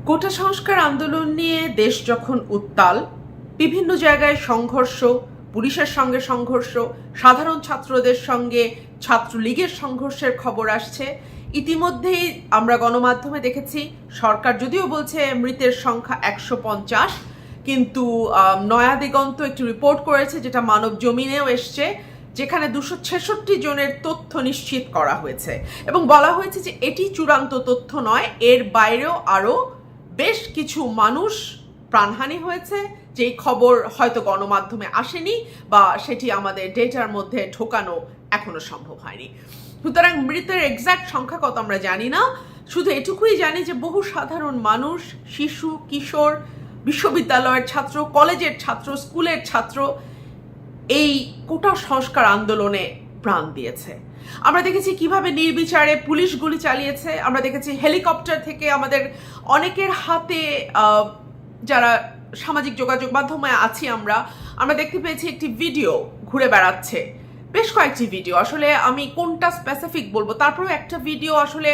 কোটা সংস্কার আন্দোলন নিয়ে দেশ যখন উত্তাল, বিভিন্ন জায়গায় সংঘর্ষ, পুলিশের সঙ্গে সংঘর্ষ, সাধারণ ছাত্রদের সঙ্গে ছাত্রলীগের সংঘর্ষের খবর আসছে। ইতিমধ্যেই আমরা গণমাধ্যমে দেখেছি সরকার যদিও বলছে মৃতের সংখ্যা 150, কিন্তু নয়া দিগন্ত একটি রিপোর্ট করেছে, যেটা মানব জমিনেও এসছে, যেখানে 266 জনের তথ্য নিশ্চিত করা হয়েছে এবং বলা হয়েছে যে এটি চূড়ান্ত তথ্য নয়, এর বাইরেও আরও বেশ কিছু মানুষ প্রাণহানি হয়েছে, যেই খবর হয়তো গণমাধ্যমে আসেনি বা সেটি আমাদের ডেটার মধ্যে ঢোকানো এখনো সম্ভব হয়নি। সুতরাং মৃতের এক্সাক্ট সংখ্যা কত আমরা জানি না, শুধু এটুকুই জানি যে বহু সাধারণ মানুষ, শিশু, কিশোর, বিশ্ববিদ্যালয়ের ছাত্র, কলেজের ছাত্র, স্কুলের ছাত্র এই কোটা সংস্কার আন্দোলনে প্রাণ দিয়েছে। আমরা দেখেছি কিভাবে নির্বিচারে পুলিশ গুলি চালিয়েছে, আমরা দেখেছি হেলিকপ্টার থেকে আমাদের অনেকের হাতে, যারা সামাজিক যোগাযোগ মাধ্যমে আছি আমরা দেখতে পেয়েছি একটি ভিডিও ঘুরে বেড়াচ্ছে, বেশ কয়েকটি ভিডিও, আসলে আমি কোনটা স্পেসিফিক বলবো, তারপরেও একটা ভিডিও আসলে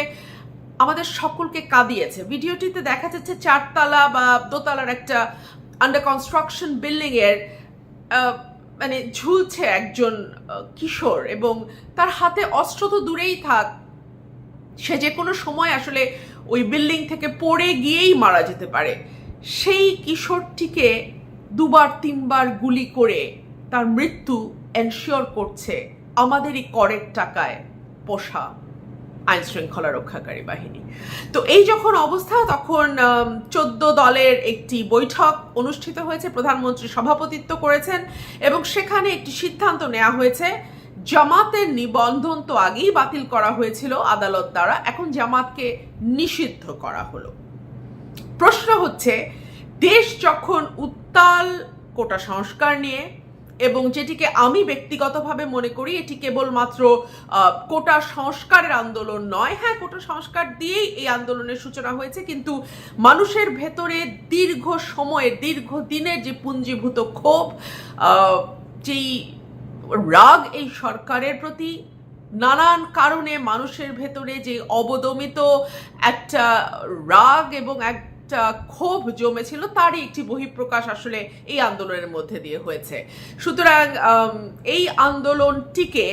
আমাদের সকলকে কাঁদিয়েছে। ভিডিওটিতে দেখা যাচ্ছে 4 তলা বা দোতলার একটা আন্ডার কনস্ট্রাকশন বিল্ডিং এর মানে ঝুলছে একজন কিশোর, এবং তার হাতে অস্ত্র তো দূরেই থাক, সে যে কোনো সময় আসলে ওই বিল্ডিং থেকে পড়ে গিয়েই মারা যেতে পারে। সেই কিশোরটিকে 2-3বার গুলি করে তার মৃত্যু এনশিওর করছে আমাদেরই করের টাকায় পোষা আইন শৃঙ্খলা রক্ষাকারী বাহিনী। তো এই যখন অবস্থা, তখন 14 দলের একটি বৈঠক অনুষ্ঠিত হয়েছে, প্রধানমন্ত্রী সভাপতিত্ব করেছেন এবং সেখানে একটি সিদ্ধান্ত নেওয়া হয়েছে। জামাতের নিবন্ধন তো আগেই বাতিল করা হয়েছিল আদালত দ্বারা, এখন জামাতকে নিষিদ্ধ করা হলো। প্রশ্ন হচ্ছে, দেশ যখন উত্তাল কোটা সংস্কার নিয়ে, এবং যেটিকে আমি ব্যক্তিগতভাবে মনে করি এটি কেবলমাত্র কোটা সংস্কারের আন্দোলন নয়, হ্যাঁ কোটা সংস্কার দিয়েই এই আন্দোলনের সূচনা হয়েছে, কিন্তু মানুষের ভেতরে দীর্ঘ সময়ের, দীর্ঘদিনের যে পুঞ্জীভূত ক্ষোভ, যেই রাগ এই সরকারের প্রতি, নানান কারণে মানুষের ভেতরে যে অবদমিত একটা রাগ এবং একটা ক্ষোভ জমেছিল, তারই একটি বহিঃপ্রকাশ আসলে এই আন্দোলনের মধ্যে দিয়ে হয়েছে। সুতরাং এই আন্দোলনটিকে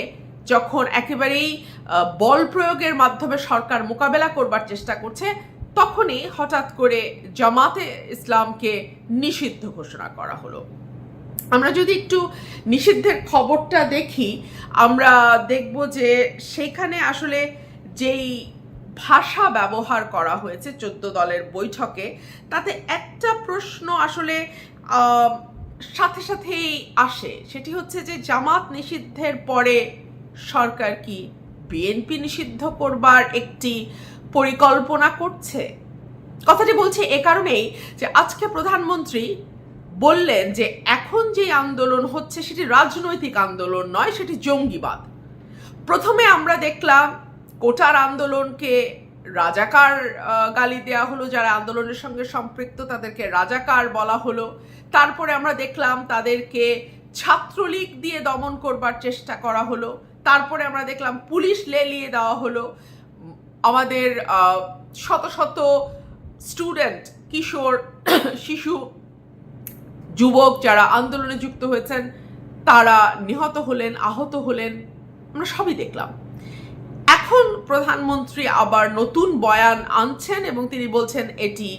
যখন একেবারেই বল প্রয়োগের মাধ্যমে সরকার মোকাবেলা করবার চেষ্টা করছে, তখনই হঠাৎ করে জামাতে ইসলামকে নিষিদ্ধ ঘোষণা করা হলো। আমরা যদি একটু নিষিদ্ধের খবরটা দেখি, আমরা দেখব যে সেখানে আসলে যেই ভাষা ব্যবহার করা হয়েছে 14 দলের বৈঠকে, তাতে একটা প্রশ্ন আসলে সাথে সাথেই আসে, সেটি হচ্ছে যে জামাত নিষিদ্ধের পরে সরকার কি বিএনপি নিষিদ্ধ করবার একটি পরিকল্পনা করছে? কথাটি বলছি এ কারণেই যে আজকে প্রধানমন্ত্রী বললেন যে এখন যে আন্দোলন হচ্ছে সেটি রাজনৈতিক আন্দোলন নয়, সেটি জঙ্গিবাদ। প্রথমে আমরা দেখলাম কোটার আন্দোলনকে রাজাকার গালি দেওয়া হলো, যারা আন্দোলনের সঙ্গে সম্পৃক্ত তাদেরকে রাজাকার বলা হলো। তারপরে আমরা দেখলাম তাদেরকে ছাত্রলীগ দিয়ে দমন করবার চেষ্টা করা হলো। তারপরে আমরা দেখলাম পুলিশ লেলিয়ে দেওয়া হলো। আমাদের শত শত স্টুডেন্ট, কিশোর, শিশু, যুবক যারা আন্দোলনে যুক্ত হয়েছেন তারা নিহত হলেন, আহত হলেন, আমরা সবই দেখলাম। এখন প্রধানমন্ত্রী আবার নতুন বয়ান আনছেন এবং তিনি বলছেন এটি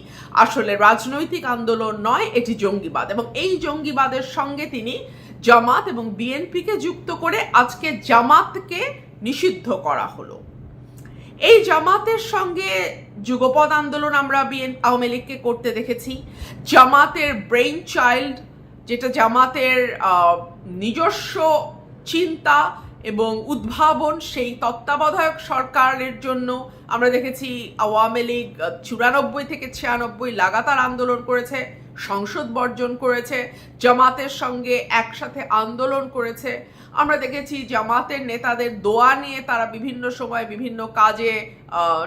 আসলে রাজনৈতিক আন্দোলন নয়, এটি জঙ্গিবাদ, এবং এই জঙ্গিবাদের সঙ্গে তিনি জামাত এবং বিএনপিকে যুক্ত করে আজকে জামাতকে নিষিদ্ধ করা হলো। এই জামাতের সঙ্গে যুগপৎ আন্দোলন আমরা আওয়ামী লীগকে করতে দেখেছি। জামাতের ব্রেইন চাইল্ড, যেটা জামাতের নিজস্ব চিন্তা এবং উদ্ভাবন, সেই তত্ত্বাবধায়ক সরকারের জন্য আমরা দেখেছি আওয়ামী লীগ 94 থেকে 96 লাগাতার আন্দোলন করেছে, সংসদ বর্জন করেছে, জামাতের সঙ্গে একসাথে আন্দোলন করেছে। আমরা দেখেছি জামাতের নেতাদের দোয়া নিয়ে তারা বিভিন্ন সময় বিভিন্ন কাজে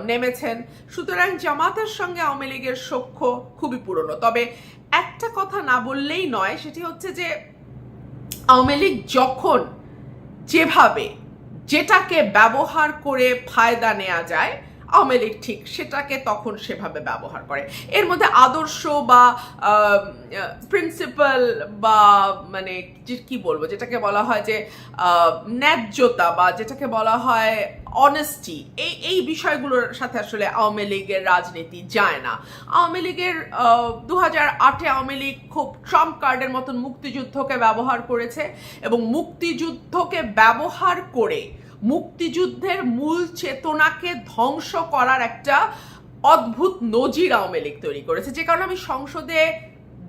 নেমেছেন। সুতরাং জামাতের সঙ্গে আওয়ামী লীগের সখ্য খুবই পুরনো। তবে একটা কথা না বললেই নয়, সেটি হচ্ছে যে আওয়ামী লীগ যখন যেভাবে যেটাকে ব্যবহার করে ফায়দা নেওয়া যায়, আওয়ামী লীগ ঠিক সেটাকে তখন সেভাবে ব্যবহার করে। এর মধ্যে আদর্শ বা প্রিন্সিপাল বা মানে কি বলবো, যেটাকে বলা হয় যে ন্যায্যতা বা যেটাকে বলা হয় অনেস্টি, এই বিষয়গুলোর সাথে আসলে আওয়ামী লীগের রাজনীতি যায় না। আওয়ামী লীগের 2008-এ আওয়ামী লীগ খুব ট্রাম্প কার্ডের মতন মুক্তিযুদ্ধকে ব্যবহার করেছে এবং মুক্তিযুদ্ধকে ব্যবহার করে মুক্তিযুদ্ধের মূল চেতনাকে ধ্বংস করার একটা অদ্ভুত নজির আওয়ামী লীগ তৈরি করেছে। যে কারণে আমি সংসদে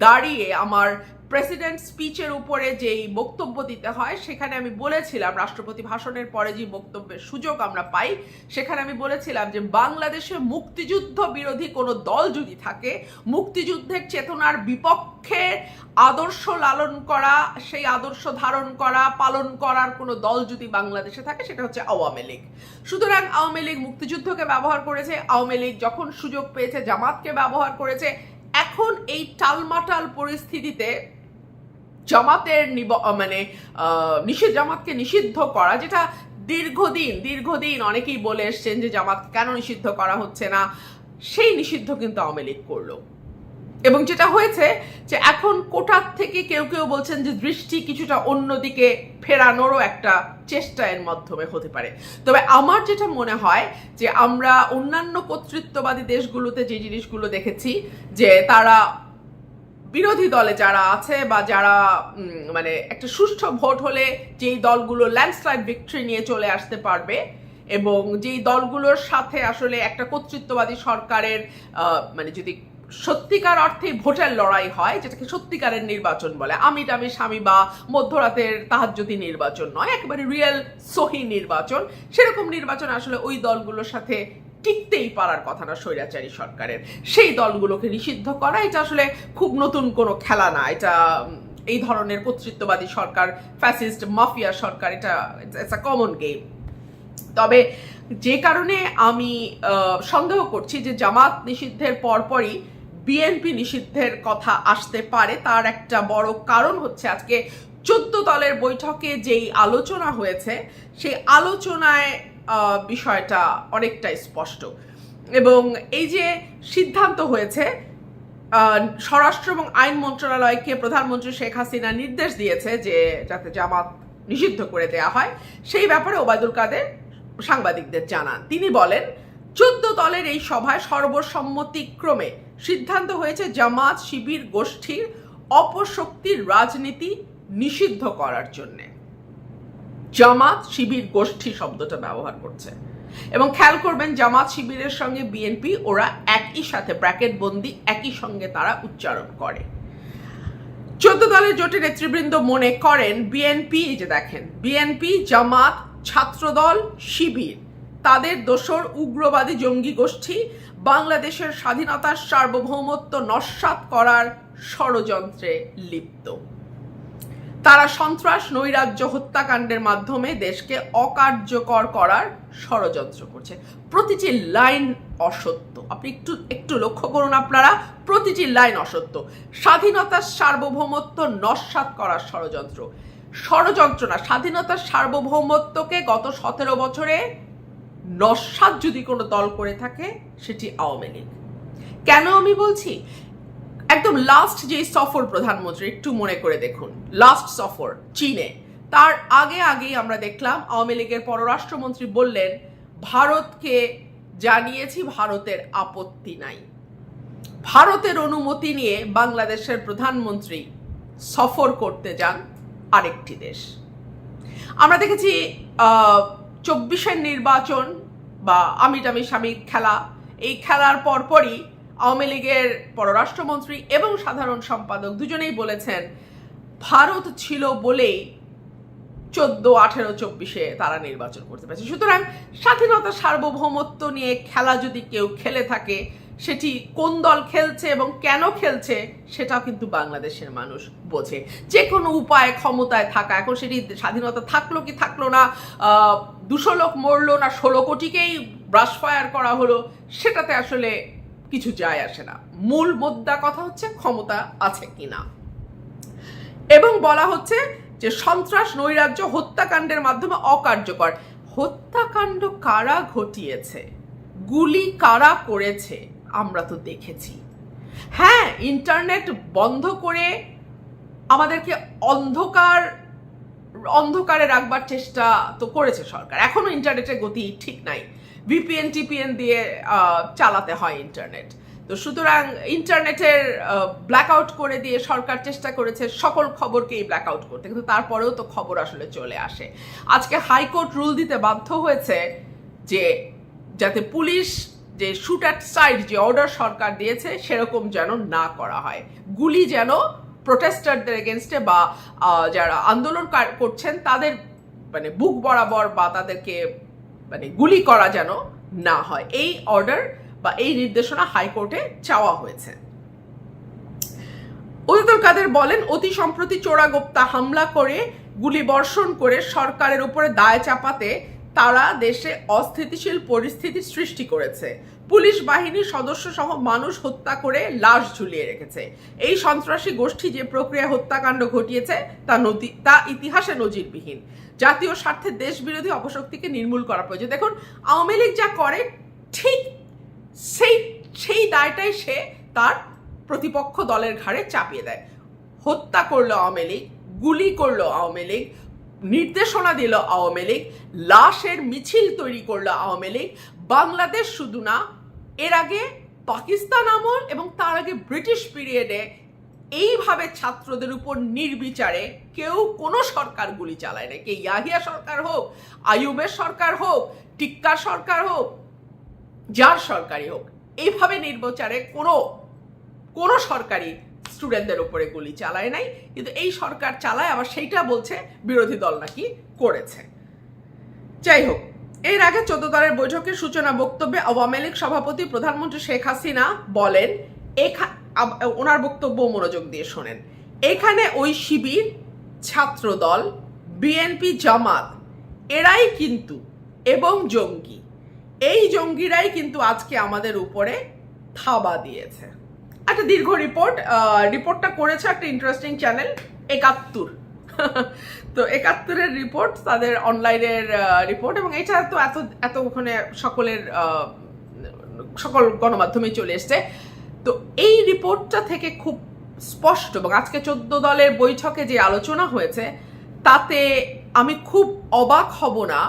দাঁড়িয়ে আমার প্রেসিডেন্ট স্পিচের উপরে যেই বক্তব্য দিতে হয় সেখানে আমি বলেছিলাম, রাষ্ট্রপতি ভাষণের পরে যে বক্তব্যের সুযোগ আমরা পাই সেখানে আমি বলেছিলাম যে বাংলাদেশে মুক্তিযুদ্ধ বিরোধী কোনো দল যদি থাকে, মুক্তিযুদ্ধের চেতনার বিপক্ষে আদর্শ লালন করা, সেই আদর্শ ধারণ করা, পালন করার কোনো দল যদি বাংলাদেশে থাকে সেটা হচ্ছে আওয়ামী লীগ। সুতরাং আওয়ামী লীগ মুক্তিযুদ্ধকে ব্যবহার করেছে, আওয়ামী লীগ যখন সুযোগ পেয়েছে জামাতকে ব্যবহার করেছে। এখন এই টালমাটাল পরিস্থিতিতে জামাতের জামাতকে নিষিদ্ধ করা, যেটা দীর্ঘদিন অনেকেই বলে এসছেন যে জামাত কেন নিষিদ্ধ করা হচ্ছে না, সেই নিষিদ্ধ কিন্তু আওয়ামী লীগ করলো। এবং যেটা হয়েছে যে এখন কোটার থেকে কেউ বলছেন যে দৃষ্টি কিছুটা অন্যদিকে ফেরানোরও একটা চেষ্টা এর মাধ্যমে হতে পারে। তবে আমার যেটা মনে হয় যে আমরা অন্যান্য কর্তৃত্ববাদী দেশগুলোতে যে জিনিসগুলো দেখেছি, যে তারা বিরোধী দলে যারা আছে বা যারা মানে একটা সুষ্ঠু ভোট হলে যেই দলগুলো ল্যান্ডস্লাইড ভিক্টরি নিয়ে চলে আসতে পারবে এবং যেই দলগুলোর সাথে আসলে একটা কর্তৃত্ববাদী সরকারের মানে যদি সত্যিকার অর্থে ভোটের লড়াই হয়, যেটাকে সত্যিকারের নির্বাচন বলে, আমির স্বামী বা মধ্যরাতের তাহাজ্জুদি নির্বাচন নয়, একেবারে রিয়েল সহি নির্বাচন, সেরকম নির্বাচন আসলে ওই দলগুলোর সাথে টিকতেই পারার কথা না স্বৈরাচারী সরকারের। সেই দলগুলোকে নিষিদ্ধ করা এটা আসলে খুব নতুন কোনো খেলা না। এটা এই ধরনের কর্তৃত্ববাদী সরকার, ফ্যাসিস্ট মাফিয়া সরকার, এটা ইটস আ কমন গেম। তবে যে কারণে আমি সন্দেহ করছি যে জামাত নিষিদ্ধের পরপরই বিএনপি নিষিদ্ধের কথা আসতে পারে, তার একটা বড় কারণ হচ্ছে আজকে 14 দলের বৈঠকে যেই আলোচনা হয়েছে সেই আলোচনায় বিষয়টা অনেকটাই স্পষ্ট। এবং এই যে সিদ্ধান্ত হয়েছে, স্বরাষ্ট্র এবং আইন মন্ত্রণালয়কে প্রধানমন্ত্রী শেখ হাসিনা নির্দেশ দিয়েছে যে যাতে জামাত নিষিদ্ধ করে দেয়া হয়, সেই ব্যাপারে ওবায়দুল কাদের সাংবাদিকদের জানান। তিনি বলেন, 14 দলের এই সভায় সর্বসম্মতিক্রমে সিদ্ধান্ত হয়েছে জামাত শিবির গোষ্ঠীর অপশক্তির রাজনীতি নিষিদ্ধ করার জন্য। জামাত শিবির গোষ্ঠী শব্দটা ব্যবহার করছে এবং খেয়াল করবেন জামাত শিবিরের সঙ্গে বিএনপি ওরা একই সাথে ব্র্যাকেট বন্দি একই সঙ্গে তারা উচ্চারণ করে। 14 দলের জোটের নেতৃবৃন্দ মনে করেন বিএনপি, এই যে দেখেন, বিএনপি, জামাত, ছাত্রদল, শিবির তাদের দোসর উগ্রবাদী জঙ্গি গোষ্ঠী বাংলাদেশের স্বাধীনতার সার্বভৌমত্ব নস্যাৎ করার ষড়যন্ত্রে লিপ্ত। তারা সন্ত্রাস, নৈরাজ্য, হত্যাকাণ্ডের মাধ্যমে দেশকে অকার্যকর করার ষড়যন্ত্র করছে। প্রতিটি লাইন অসত্য। আপনি একটু লক্ষ্য করুন, আপনারা, প্রতিটি লাইন অসত্য। স্বাধীনতার সার্বভৌমত্ব নস্যাৎ করার ষড়যন্ত্র না, স্বাধীনতার সার্বভৌমত্বকে গত 17 বছরে নস্যাৎ যদি কোনো দল করে থাকে সেটি আওয়ামী লীগ। কেন আমি বলছি? একদম লাস্ট যে সফর প্রধানমন্ত্রী, একটু মনে করে দেখুন, লাস্ট সফর চীনে, তার আগেই আমরা দেখলাম আওয়ামী লীগের পররাষ্ট্রমন্ত্রী বললেন ভারতকে জানিয়েছি, ভারতের আপত্তি নাই। ভারতের অনুমতি নিয়ে বাংলাদেশের প্রধানমন্ত্রী সফর করতে যান আরেকটি দেশ। আমরা দেখেছি 24-এর নির্বাচন বা আমির স্বামীর খেলা, এই খেলার পরপরই আওয়ামী লীগের পররাষ্ট্রমন্ত্রী এবং সাধারণ সম্পাদক দুজনেই বলেছেন ভারত ছিল বলেই 14, 18, 24-এ তারা নির্বাচন করতে পারছে। সুতরাং স্বাধীনতা সার্বভৌমত্ব নিয়ে খেলা যদি কেউ খেলে থাকে, সেটি কোন দল খেলছে এবং কেন খেলছে সেটাও কিন্তু বাংলাদেশের মানুষ বোঝে। যে কোনো উপায়ে ক্ষমতায় থাকা, এখন সেটি স্বাধীনতা থাকলো কি থাকলো না, 200 লোক মরলো না 16 কোটিকেই ব্রাশ ফায়ার করা হলো, সেটাতে আসলে কিছু যায় আসে না। মূল মুদ্রা কথা হচ্ছে ক্ষমতা আছে কিনা। এবং বলা হচ্ছে যে সন্ত্রাস, নৈরাজ্য, হত্যাকাণ্ডের মাধ্যমে অকার্যকর। হত্যাকাণ্ড কারা ঘটিয়েছে? গুলি কারা করেছে আমরা তো দেখেছি। হ্যাঁ, ইন্টারনেট বন্ধ করে আমাদেরকে অন্ধকারে রাখবার চেষ্টা তো করেছে সরকার। এখনো ইন্টারনেটের গতি ঠিক নাই, ভিপিএন টিপিএন দিয়ে চালাতে হয় ইন্টারনেট। তো সুতরাং ইন্টারনেটের ব্ল্যাক আউট করে দিয়ে সরকার চেষ্টা করেছে সকল খবরকেই ব্ল্যাক আউট করতে, কিন্তু তারপরেও তো খবর আসলে চলে আসে। আজকে হাইকোর্ট রুল দিতে বাধ্য হয়েছে যে যাতে পুলিশ যে শুট অ্যাট সাইট যে অর্ডার সরকার দিয়েছে সেরকম যেন না করা হয়, গুলি যেন প্রোটেস্টারদের এগেনস্টে বা যারা আন্দোলন করছেন তাদের মানে বুক বরাবর বা তাদেরকে মানে গুলি করা যেন না হয়, এই অর্ডার বা এই নির্দেশনা হাইকোর্টে চাওয়া হয়েছে। ওবায়দুল কাদের বলেন, অতি সম্প্রতি চোরাগোপ্তা হামলা করে গুলি বর্ষণ করে সরকারের উপরে দায় চাপাতে তারা দেশে অস্থিতিশীল পরিস্থিতি সৃষ্টি করেছে। পুলিশ বাহিনীর সদস্য সহ মানুষ হত্যা করে লাশ ঝুলিয়ে রেখেছে। এই সন্ত্রাসী গোষ্ঠী যে প্রক্রিয়া হত্যাকাণ্ড ঘটিয়েছে তা ইতিহাসে নজিরবিহীন। জাতীয় স্বার্থে দেশ বিরোধী অপশক্তিকে নির্মূল করা প্রয়োজন। দেখুন, আওয়ামী লীগ যা করে ঠিক সেই দায়টাই সে তার প্রতিপক্ষ দলের ঘাড়ে চাপিয়ে দেয়। হত্যা করলো আওয়ামী লীগ, গুলি করলো আওয়ামী লীগ, নির্দেশনা দিল আওয়ামী লীগ, লাশের মিছিল তৈরি করলো আওয়ামী লীগ। বাংলাদেশ শুধু না, এর আগে পাকিস্তান আমল এবং তার আগে ব্রিটিশ পিরিয়ডে এইভাবে ছাত্রদের উপর নির্বিচারে কেউ কোনো সরকার গুলি চালায় না। কে ইয়াহিয়া সরকার হোক, আইয়ুবের সরকার হোক, টিক্কার সরকার হোক, যার সরকারই হোক, এইভাবে নির্বিচারে কোনো সরকারি স্টুডেন্টদের উপরে গুলি চালায় নাই। কিন্তু এই সরকার চালায়, আবার সেইটা বলছে বিরোধী দল নাকি করেছে। যাই হোক, এর আগে 14 দলের বৈঠকের সূচনা বক্তব্যে আওয়ামী লীগ সভাপতি প্রধানমন্ত্রী শেখ হাসিনা বলেন, ওনার বক্তব্য মনোযোগ দিয়ে শোনেন, এখানে ওই শিবির, ছাত্রদল, বিএনপি, জামাত এরাই কিন্তু এবং জঙ্গি, এই জঙ্গিরাই কিন্তু আজকে আমাদের উপরে থাবা দিয়েছে। একটা দীর্ঘ রিপোর্টটা করেছে একটা ইন্টারেস্টিং চ্যানেল 71। তো 71-এর রিপোর্ট, তাদের অনলাইনের রিপোর্ট, এবং এটা তো এত ওখানে সকল গণমাধ্যমে চলে এসছে। তো এই রিপোর্টটা থেকে খুব স্পষ্ট, এবং আজকে 14 দলের বৈঠকে যে আলোচনা হয়েছে তাতে আমি খুব অবাক হব না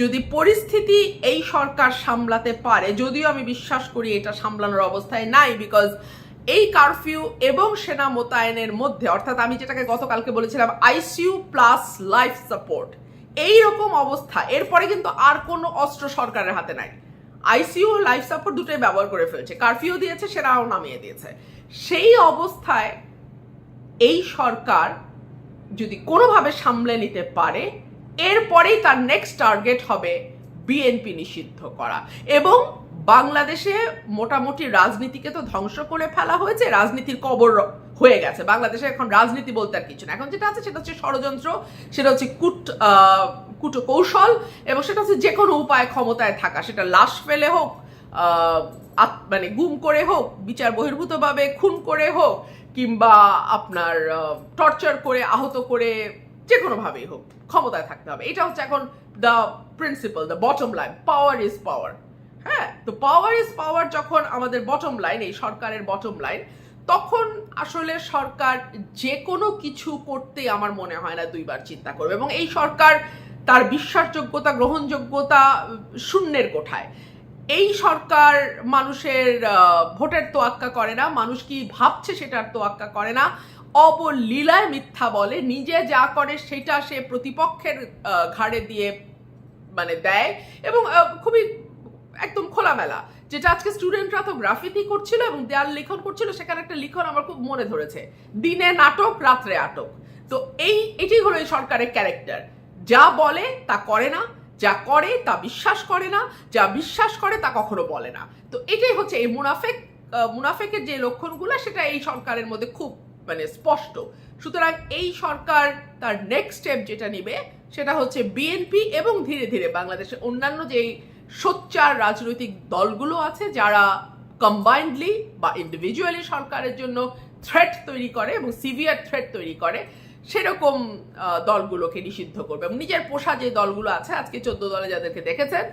যদি পরিস্থিতি এই সরকার সামলাতে পারে, যদিও আমি বিশ্বাস করি এটা সামলানোর অবস্থায় নাই। বিকজ এই কারফিউ এবং সেনা মোতায়েনের মধ্যে, অর্থাৎ আমি যেটাকে গতকালকে বলেছিলাম আইসিইউ প্লাস লাইফ সাপোর্ট, এইরকম অবস্থা, এরপরে কিন্তু আর কোনো অস্ত্র সরকারের হাতে নাই। আইসিইউ লাইফ সাপোর্ট দুটোই ব্যবহার করে ফেলছে, কারফিউ দিয়েছে, সেনাও নামিয়ে দিয়েছে। সেই অবস্থায় এই সরকার যদি কোনোভাবে সামলে নিতে পারে, এরপরেই তার নেক্সট টার্গেট হবে বিএনপি নিষিদ্ধ করা। এবং বাংলাদেশে মোটামুটি রাজনীতিকে তো ধ্বংস করে ফেলা হয়েছে, রাজনীতির কবর হয়ে গেছে। বাংলাদেশে এখন রাজনীতি বলতে আর কিছু না, এখন যেটা আছে সেটা হচ্ছে ষড়যন্ত্র, সেটা হচ্ছে কৌশল, এবং সেটা হচ্ছে যে কোনো উপায়ে ক্ষমতায় থাকা, সেটা লাশ ফেলে হোক, মানে গুম করে হোক, বিচার বহির্ভূতভাবে খুন করে হোক, কিংবা আপনার টর্চার করে, আহত করে, যে কোনোভাবেই হোক ক্ষমতায় থাকতে হবে। এটা হচ্ছে এখন the principal, the bottom line, power is power. হ্যাঁ, তো পাওয়ার ইজ পাওয়ার যখন আমাদের বটম লাইন, এই সরকারের বটম লাইন, তখন আসলে সরকার যে কোনো কিছু করতে আমার মনে হয় না দুইবার চিন্তা করবে। এবং এই সরকার তার বিশ্বাসযোগ্যতা, গ্রহণযোগ্যতা শূন্যের কোঠায়। এই সরকার মানুষের ভোটের তোয়াক্কা করে না, মানুষ কি ভাবছে সেটার তোয়াক্কা করে না, অবলীলায় মিথ্যা বলে, নিজে যা করে সেটা সে প্রতিপক্ষের ঘাড়ে দিয়ে মানে দেয়, এবং খুবই একদম খোলামেলা। যেটা আজকে স্টুডেন্টরা তো গ্রাফিতি করছিল এবং দেয়াল লিখন করছিল, সেখানে একটা লিখন আমার খুব মনে ধরেছে, দিনে নাটক, রাত্রে আটক। তো এটি হলো এই সরকারের ক্যারেক্টার, যা বলে তা করে না, যা করে তা বিশ্বাস করে না, যা বিশ্বাস করে তা কখনো বলে না। তো এটাই হচ্ছে এই মুনাফেকের যে লক্ষণগুলো, সেটা এই সরকারের মধ্যে খুব মানে স্পষ্ট। সুতরাং এই সরকার তার নেক্সট স্টেপ যেটা নিবে সেটা হচ্ছে বিএনপি এবং ধীরে ধীরে বাংলাদেশের অন্যান্য যে সোচ্চার রাজনৈতিক দলগুলো আছে, যারা কম্বাইন্ডলি বা ইন্ডিভিজুয়ালি সরকারের জন্য থ্রেট তৈরি করে এবং সিভিয়ার থ্রেট তৈরি করে, সেরকম দলগুলোকে নিষিদ্ধ করবে এবং নিজের পোষা যে দলগুলো আছে আজকে 14 দলে যাদেরকে দেখেছেন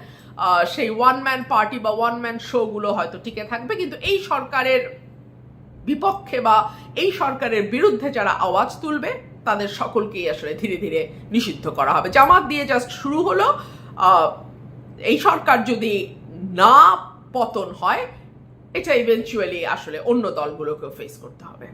সেই ওয়ান ম্যান পার্টি বা ওয়ান ম্যান শো গুলো হয়তো টিকে থাকবে, কিন্তু এই সরকারের বিপক্ষে বা এই সরকারের বিরুদ্ধে যারা আওয়াজ তুলবে তাদের সকলকেই আসলে ধীরে ধীরে নিষিদ্ধ করা হবে। জামাত দিয়ে জাস্ট শুরু হলো, এই সরকার যদি না পতন হয় এটা ইভেনচুয়ালি আসলে অন্য দলগুলোকেও ফেস করতে হবে।